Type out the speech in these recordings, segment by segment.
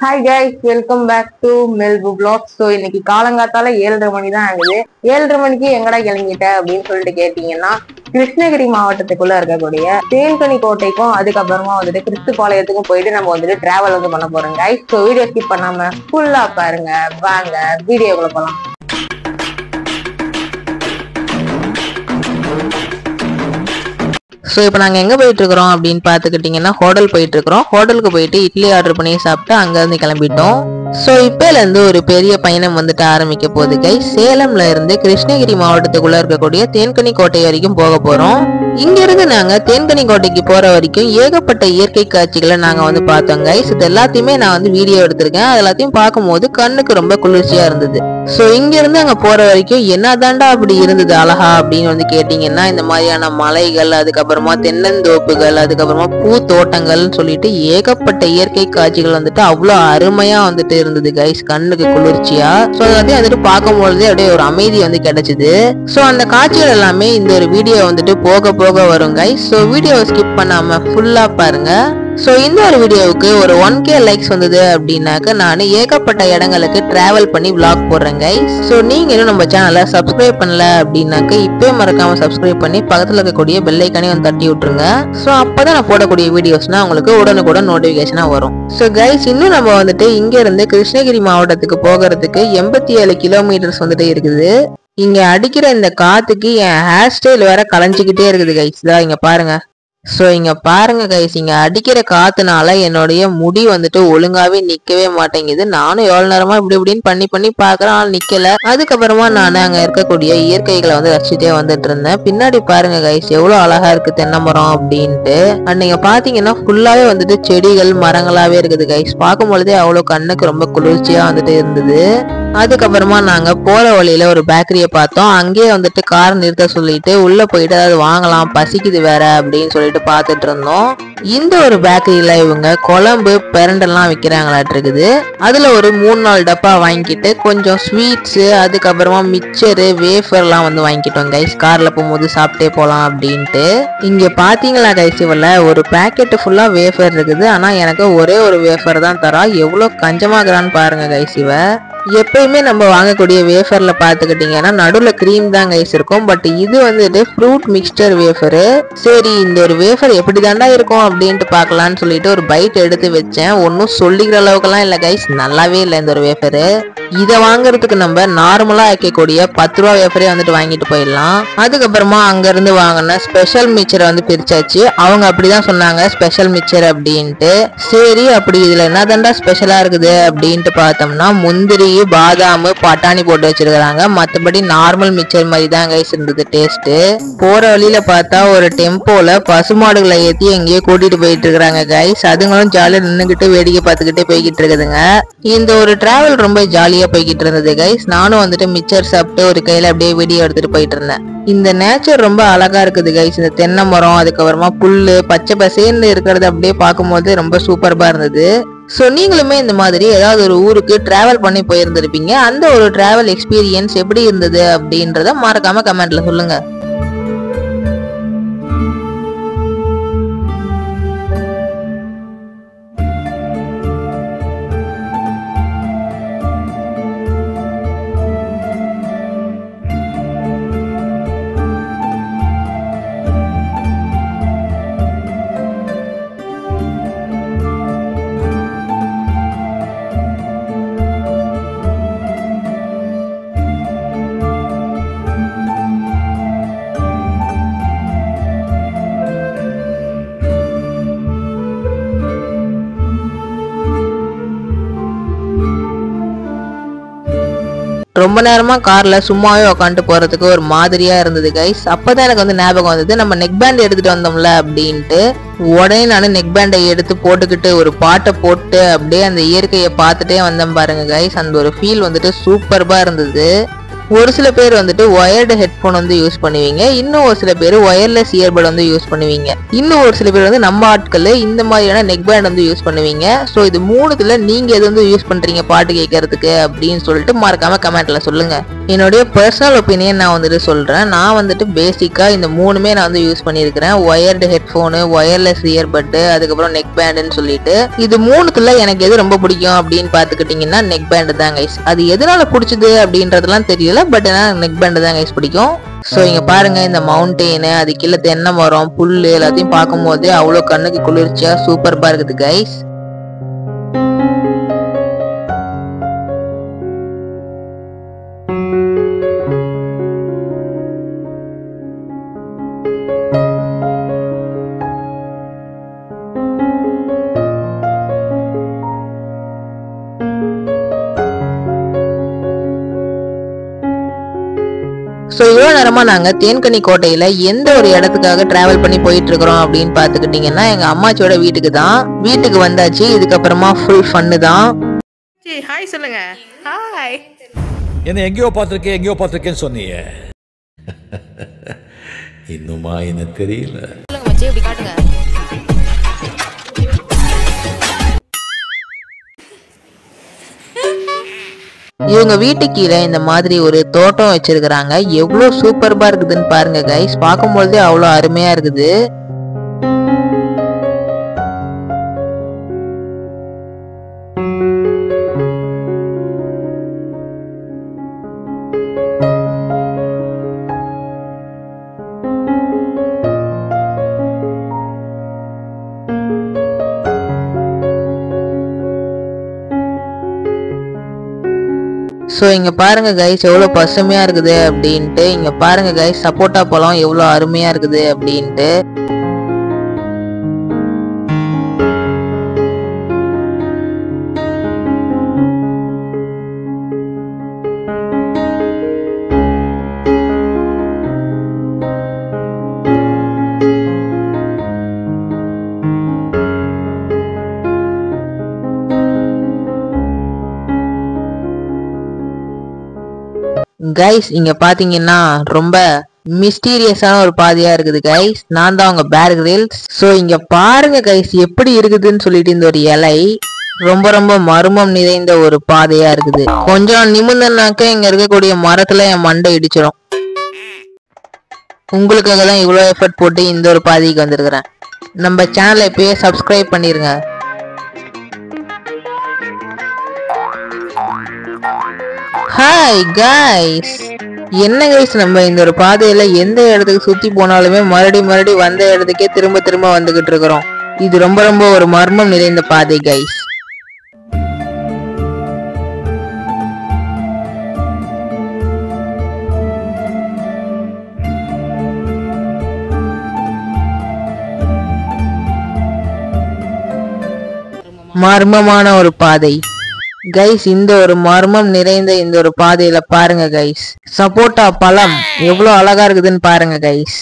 Hi guys, welcome back to Melbu vlogs. So இன்னைக்கு காலங்காத்தால 7:30 மணி தான் ஆகுது. 7:30 மணிக்கு எங்கடா கிளம்பிட்ட அப்படின்னு சொல்லிட்டு கேட்டீங்கன்னா, கிருஷ்ணகிரி மாவட்டத்துக்குள்ள இருக்கக்கூடிய தேன்கனி கோட்டைக்கும் அதுக்கப்புறமா வந்துட்டு கிறிஸ்துபாளையத்துக்கும் போயிட்டு நம்ம வந்துட்டு டிராவல் பண்ண போறோம் கைஸ். ஸோ வீடியோ ஸ்கிப் பண்ணாம ஃபுல்லா பாருங்க. வாங்க வீடியோக்குள்ள போலாம். ஸோ இப்போ நாங்கள் எங்கே போயிட்டு இருக்கிறோம் அப்படின்னு பார்த்துக்கிட்டிங்கன்னா, ஹோட்டல் போயிட்டு இருக்கிறோம். ஹோட்டலுக்கு போயிட்டு இட்லி ஆர்டர் பண்ணி சாப்பிட்டு அங்கேருந்து கிளம்பிட்டோம். ஸோ இப்போலேருந்து ஒரு பெரிய பயணம் வந்துட்டு ஆரம்பிக்க போகுது கைஸ். சேலம்ல இருந்து கிருஷ்ணகிரி மாவட்டத்துக்குள்ள இருக்கக்கூடிய தேன்கனி கோட்டை வரைக்கும் போக போறோம். இங்கிருந்து நாங்க தேன்கனி கோட்டைக்கு போற வரைக்கும் ஏகப்பட்ட இயற்கை காட்சிகளை நாங்க பார்த்தோம் கைஸ். இது எல்லாத்தையுமே நான் வீடியோ எடுத்திருக்கேன். அது எல்லாத்தையும் பார்க்கும்போது கண்ணுக்கு ரொம்ப குளிர்ச்சியா இருந்தது. ஸோ இங்க இருந்து அங்க போற வரைக்கும் என்னதாண்டா அப்படி இருந்தது அழகா அப்படின்னு கேட்டீங்கன்னா, இந்த மாதிரியான மலைகள், அதுக்கப்புறமா தென்னந்தோப்புகள், அதுக்கப்புறமா பூ தோட்டங்கள்னு சொல்லிட்டு ஏகப்பட்ட இயற்கை காட்சிகள் அவ்வளோ அருமையா இருந்தது கைஸ், கண்ணுக்கு குளிர்ச்சியா. ஸோ எல்லாத்தையும் பார்க்கும்பொழுதே அப்படியே ஒரு அமைதி கிடைச்சது. ஸோ அந்த காட்சிகள் எல்லாமே இந்த ஒரு வீடியோ போக போக வரும் கைஸ். ஸோ வீடியோவை ஸ்கிப் பண்ணாம ஃபுல்லா பாருங்க. ஸோ இந்த ஒரு வீடியோவுக்கு ஒரு 1K லைக்ஸ் வந்தது அப்படின்னாக்க நான் ஏகப்பட்ட இடங்களுக்கு டிராவல் பண்ணி விளாக் போடுறேன் கைஸ். ஸோ நீங்க இன்னும் நம்ம சேனலை சப்ஸ்கிரைப் பண்ணல அப்படின்னாக்க இப்பவே மறக்காம சப்ஸ்கிரைப் பண்ணி பக்கத்தில் இருக்கக்கூடிய பெல் ஐக்கானையும் தட்டி விட்டுருங்க. ஸோ அப்பதான் நான் போடக்கூடிய வீடியோஸ்னா உங்களுக்கு உடனுக்குடன் நோட்டிபிகேஷனா வரும். ஸோ கைஸ், இன்னும் நம்ம இங்க இருந்து கிருஷ்ணகிரி மாவட்டத்துக்கு போகிறதுக்கு 87 கிலோமீட்டர்ஸ் இருக்குது. இங்க அடிக்கிற இந்த காத்துக்கு என் ஹேர் ஸ்டைல் வேற கலைஞ்சிக்கிட்டே இருக்குது கைஸ். தான் இங்க பாருங்க. ஸோ இங்க பாருங்க கைஸ், இங்க அடிக்கிற காத்துனால என்னுடைய முடி ஒழுங்காவே நிக்கவே மாட்டேங்குது. நானும் எவ்வளவு நேரமா இப்படின்னு பண்ணி பாக்குறேன், ஆனால் நிக்கல. அதுக்கப்புறமா நான் அங்க இருக்கக்கூடிய இயற்கைகளை ரசிச்சுட்டே வந்துட்டு இருந்தேன். பின்னாடி பாருங்க கைஸ், எவ்வளவு அழகா இருக்கு தென்னை மரம் அப்படின்ட்டு. நீங்க பாத்தீங்கன்னா ஃபுல்லாவே செடிகள் மரங்களாவே இருக்குது கைஸ். பார்க்கும் பொழுதே அவ்வளவு கண்ணுக்கு ரொம்ப குளிர்ச்சியா இருந்தது. அதுக்கப்புறமா நாங்க போற வழியில ஒரு பேக்கரியை பார்த்தோம். அங்கேயே கார் நிறுத்த சொல்லிட்டு உள்ள போயிட்டு அதாவது வாங்கலாம், பசிக்குது வேற அப்படின்னு சொல்லிட்டு பார்த்துட்டு இருந்தோம். இந்த ஒரு பேக்கரியில இவங்க குழம்பு பிரண்டெல்லாம் விற்கிறாங்களாட்டு இருக்குது. அதுல ஒரு 3-4 டப்பா வாங்கிட்டு கொஞ்சம் ஸ்வீட்ஸ், அதுக்கப்புறமா மிக்சரு, வேஃபர் எல்லாம் வாங்கிட்டோம் கைஸ். கார்ல போகும்போது சாப்பிட்டே போலாம் அப்படின்ட்டு. இங்க பாத்தீங்களா கைஸ், இவள ஒரு பேக்கெட் ஃபுல்லா வேஃபர் இருக்குது. ஆனா எனக்கு ஒரே ஒரு வேஃபர் தான் தரா. எவ்வளவு கஞ்சமாகறான்னு பாருங்க கைஸ். இவ எப்பயுமே நம்ம வாங்கக்கூடிய வேஃபர்ல பாத்துக்கிட்டீங்கன்னா நடுவுல கிரீம் தான் கைஸ் இருக்கும். பட் இது ஃப்ரூட் மிக்சர் வேஃபரு. சரி, இந்த ஒரு வேஃபர் எப்படி தாண்டா இருக்கும் அப்படின்ட்டு பாக்கலான்னு சொல்லிட்டு ஒரு பைட் எடுத்து வச்சேன். ஒன்னும் சொல்லிக்கிற அளவுக்குலாம் இல்ல கைஸ், நல்லாவே இல்லை இந்த ஒரு வேஃபரு. இதை வாங்குறதுக்கு நம்ம நார்மலா வைக்கக்கூடிய 10 ரூபா வேஃபரே வாங்கிட்டு போயிடலாம். அதுக்கப்புறமா அங்க இருந்து வாங்கின ஸ்பெஷல் மிக்சரை பிரிச்சாச்சு. அவங்க அப்படிதான் சொன்னாங்க ஸ்பெஷல் மிக்சர் அப்படின்ட்டு. சரி, அப்படி இதுல என்ன தாண்டா ஸ்பெஷலா இருக்குது அப்படின்ட்டு பார்த்தோம்னா முந்திரி, பாதாம், பட்டாணி போட்டு வச்சிருக்காங்க. மத்தபடி நார்மல் மிக்சர் மாதிரி தான் கைஸ் இருந்தது டேஸ்ட். போற வழியில பார்த்தா ஒரு டெம்போல பசுமாடுகளை ஏத்தி எங்கேயோ கூட்டிட்டு போயிட்டு இருக்காங்க கைஸ். அதுங்களும் ஜாலியா நின்னுகிட்டு வேடிக்கை பார்த்துக்கிட்டே போய்கிட்டு இருக்குதுங்க. இந்த ஒரு டிராவல் ரொம்ப ஜாலியா போய்கிட்டு இருந்தது கைஸ். நானும் மிக்சர் சாப்பிட்டு ஒரு கையில அப்படியே வீடியோ எடுத்துட்டு போயிட்டு இருந்தேன். இந்த நேச்சர் ரொம்ப அழகா இருக்குது கைஸ். இந்த தென்னை மரம், அதுக்கப்புறமா புல்லு, பச்சை பசேன்னு இருக்கிறது அப்படியே பார்க்கும்போது ரொம்ப சூப்பர்பா இருந்தது. ஸோ நீங்களுமே இந்த மாதிரி ஏதாவது ஒரு ஊருக்கு டிராவல் பண்ணி போயிருந்திருப்பீங்க. அந்த ஒரு டிராவல் எக்ஸ்பீரியன்ஸ் எப்படி இருந்தது அப்படின்றத மறக்காம கமெண்ட்ல சொல்லுங்க. ரொம்ப நேரமா கார்ல சும்மாவே உட்காந்துட்டு போறதுக்கு ஒரு மாதிரியா இருந்தது கைஸ். அப்பதான் எனக்கு ஞாபகம் வந்தது, நம்ம நெக் பேண்ட் எடுத்துட்டு வந்தோம்ல அப்படின்ட்டு. உடனே நான் நெக் பேண்டை எடுத்து போட்டுக்கிட்டு ஒரு பாட்டை போட்டு அப்படியே அந்த இயற்கையை பார்த்துட்டே வந்தேன் பாருங்க கைஸ். அந்த ஒரு ஃபீல் சூப்பர்பா இருந்தது. ஒரு சில பேர் வந்துட்டு ஒயர்டு ஹெட்ஃபோன் வந்து யூஸ் பண்ணுவீங்க, இன்னும் ஒரு சில பேர் ஒயர்லெஸ் இயர்பட் வந்து யூஸ் பண்ணுவீங்க, இன்னும் ஒரு சில பேர் வந்து நம்ம ஆட்கள் இந்த மாதிரியான நெக் பேண்ட் வந்து யூஸ் பண்ணுவீங்க. ஸோ இது மூணுத்துல நீங்க எது வந்து யூஸ் பண்றீங்க பாட்டு கேட்கறதுக்கு அப்படின்னு சொல்லிட்டு மறக்காம கமெண்ட்ல சொல்லுங்க. என்னுடைய பர்சனல் ஒப்பீனியன் நான் வந்துட்டு சொல்றேன். நான் வந்துட்டு பேசிக்கா இந்த மூணுமே நான் வந்து யூஸ் பண்ணியிருக்கிறேன். ஒயர்டு ஹெட்ஃபோனு, ஒயர்லெஸ் இயர்பட்டு, அதுக்கப்புறம் நெக் பேண்டுன்னு சொல்லிட்டு. இது மூணுத்துல எனக்கு எது ரொம்ப பிடிக்கும் அப்படின்னு பாத்துக்கிட்டீங்கன்னா நெக் பேண்டு தான் கைஸ். அது எதனால பிடிச்சது அப்படின்றதுலாம் தெரியல, பட் நெக் பேண்டு தான் கைஸ் பிடிக்கும். ஸோ இங்க பாருங்க, இந்த மவுண்டெயின், அது கீழே தென்னை மரம், புல்லு எல்லாத்தையும் பார்க்கும் போது அவ்வளோ கண்ணுக்கு குளிர்ச்சியா சூப்பர்பா இருக்குது கைஸ். ஸோ இவ்வளோ நேரமா நாங்கள் தேன்கனி கோட்டையில் எந்த ஒரு இடத்துக்காக டிராவல் பண்ணி போயிட்டு இருக்கிறோம் அப்படின்னு பார்த்துக்கிட்டிங்கன்னா எங்கள் அம்மாச்சியோட வீட்டுக்கு தான். வீட்டுக்கு வந்தாச்சு. இதுக்கப்புறமா ஃபுல் ஃபன்னு தான். ஹாய் சொல்லுங்க. ஹாய். என்ன எங்கேயோ பார்த்துருக்கேன்னு சொன்னீங்க. இன்னுமா என்ன தெரியல. சொல்லுங்க மச்சி, இப்படி காட்டுங்க. இவங்க வீட்டு கீழே இந்த மாதிரி ஒரு தோட்டம் வச்சிருக்கிறாங்க. எவ்வளவு சூப்பர்பா இருக்குதுன்னு பாருங்க கைஸ். பார்க்கும்போதே அவ்வளவு அருமையா இருக்குது. ஸோ இங்கே பாருங்க கைஸ் எவ்வளோ பசுமையாக இருக்குது அப்படின்ட்டு. இங்கே பாருங்க கைஸ் சப்போட்டா பழம் எவ்வளோ அருமையாக இருக்குது அப்படின்ட்டு. கைஸ் இங்க பாத்தீங்கன்னா ரொம்ப மிஸ்டீரியஸான ஒரு பாதையா இருக்குது கைஸ். நான் தான் உங்க பேர் கிரில்ஸ். ஸோ இங்க பாருங்க கைஸ் எப்படி இருக்குதுன்னு சொல்லிட்டு இந்த ஒரு இலை ரொம்ப ரொம்ப மர்மம் நிறைந்த ஒரு பாதையா இருக்குது. கொஞ்சம் நிமிர்ந்தனாக்க இங்க இருக்கக்கூடிய மரத்துல என் மண்டை இடிச்சிடும். உங்களுக்காக தான் இவ்வளோ எஃபர்ட் போட்டு இந்த ஒரு பாதைக்கு வந்திருக்கிறேன். நம்ம சேனலை இப்பயே சப்ஸ்கிரைப் பண்ணிருங்க. ஹாய் கைஸ், என்ன கைஸ் நம்ம இந்த ஒரு பாதையில எந்த இடத்துக்கு சுத்தி போனாலுமே மறுபடி வந்த இடத்துக்கே திரும்ப வந்துகிட்டு இருக்கிறோம். இது ரொம்ப ரொம்ப ஒரு மர்மம் நிறைந்த பாதை கைஸ். மர்மமான ஒரு பாதை கைஸ். இந்த ஒரு மர்மம் நிறைந்த இந்த ஒரு பாதையில பாருங்க கைஸ், சப்போட்டா பழம் எவ்வளவு அழகா இருக்குதுன்னு பாருங்க கைஸ்.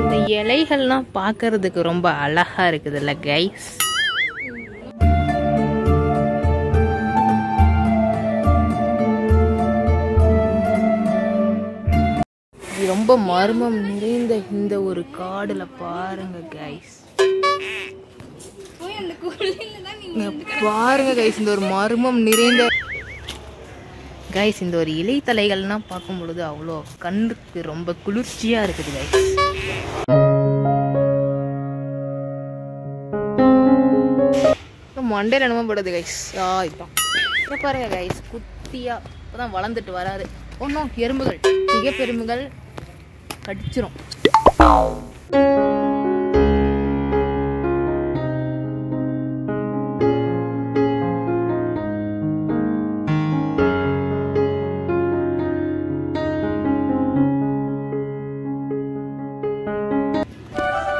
இந்த இலைகள்லாம் பார்க்கிறதுக்கு ரொம்ப அழகா இருக்குதுல்ல கைஸ். ரொம்ப மர்மம் நிறைந்த இந்த ஒரு காடுல பாருங்க கைஸ். பாருங்க கைஸ் இந்த ஒரு மர்மம் நிறைந்த கைஸ். இந்த ஒரு இலை தலைகள்லாம் பார்க்கும் பொழுது அவ்வளோ கண்ணுக்கு ரொம்ப குளிர்ச்சியா இருக்குது கைஸ். மண்டையில என்னமோ படுது கைஸ். இதான் பாருங்க கைஸ், குட்டியா இப்பதான் வளர்ந்துட்டு வராது. ஒன்றும் எறும்புகள், சிகப்பெரும்புகள் கடிச்சிரும்.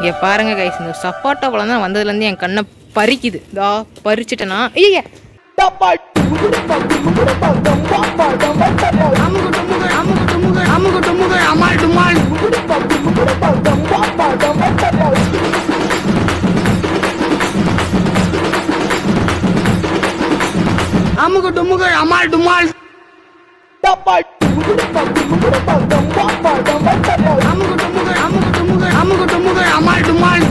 இங்க பாருங்க கைஸ், இந்த சப்பாட்டா பழம் தான் வந்ததுல இருந்து என் கண்ணை பறிக்குது. இதா பறிச்சுட்டேனா ஐயா அமுகு டுமுகு அமால் டுமால் அமுகு டுமுகு அமுகு டுமுகு அமுகு டுமுகு அமால் டுமால்